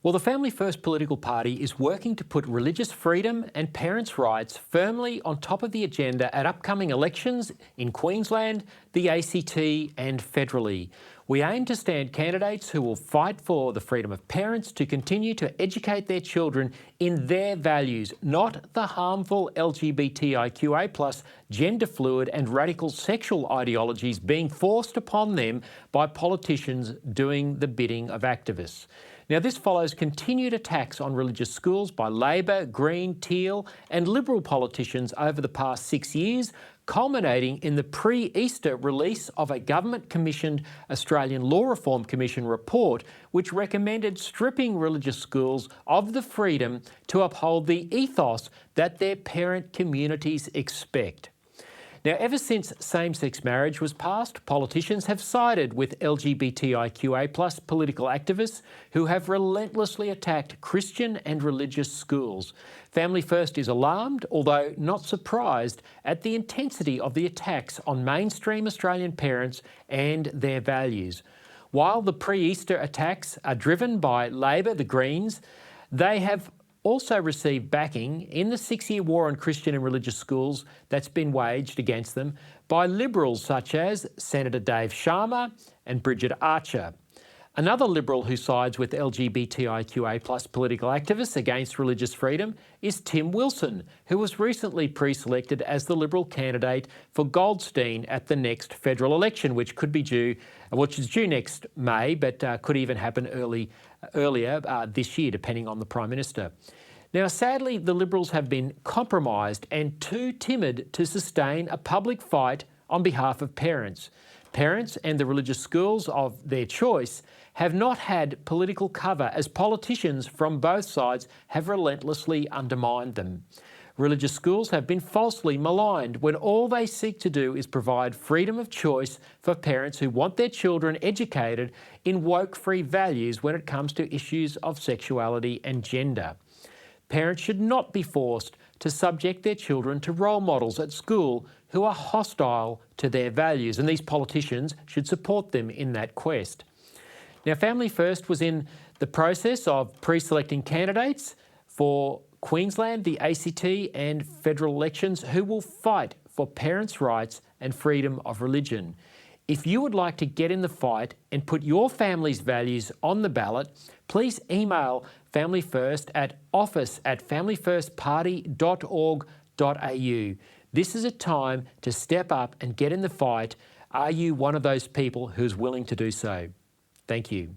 Well, the Family First political party is working to put religious freedom and parents' rights firmly on top of the agenda at upcoming elections in Queensland, the ACT and federally. We aim to stand candidates who will fight for the freedom of parents to continue to educate their children in their values, not the harmful LGBTIQA+, gender fluid and radical sexual ideologies being forced upon them by politicians doing the bidding of activists. Now, this follows continued attacks on religious schools by Labor, Green, Teal and Liberal politicians over the past 6 years, culminating in the pre-Easter release of a government-commissioned Australian Law Reform Commission report which recommended stripping religious schools of the freedom to uphold the ethos that their parent communities expect. Now, ever since same-sex marriage was passed, politicians have sided with LGBTIQA+ political activists who have relentlessly attacked Christian and religious schools. Family First is alarmed, although not surprised, at the intensity of the attacks on mainstream Australian parents and their values. While the pre-Easter attacks are driven by Labor, the Greens, they have also received backing in the 6-year war on Christian and religious schools that's been waged against them by Liberals such as Senator Dave Sharma and Bridget Archer. Another Liberal who sides with LGBTIQA+ political activists against religious freedom is Tim Wilson, who was recently pre-selected as the Liberal candidate for Goldstein at the next federal election, which is due next May, but could even happen earlier this year, depending on the Prime Minister. Now, sadly, the Liberals have been compromised and too timid to sustain a public fight on behalf of parents. Parents and the religious schools of their choice have not had political cover as politicians from both sides have relentlessly undermined them. Religious schools have been falsely maligned when all they seek to do is provide freedom of choice for parents who want their children educated in woke-free values when it comes to issues of sexuality and gender. Parents should not be forced to subject their children to role models at school who are hostile to their values, and these politicians should support them in that quest. Now, Family First was in the process of pre-selecting candidates for Queensland, the ACT and federal elections who will fight for parents' rights and freedom of religion. If you would like to get in the fight and put your family's values on the ballot, please email Family First at office@familyfirstparty.org.au. This is a time to step up and get in the fight. Are you one of those people who's willing to do so? Thank you.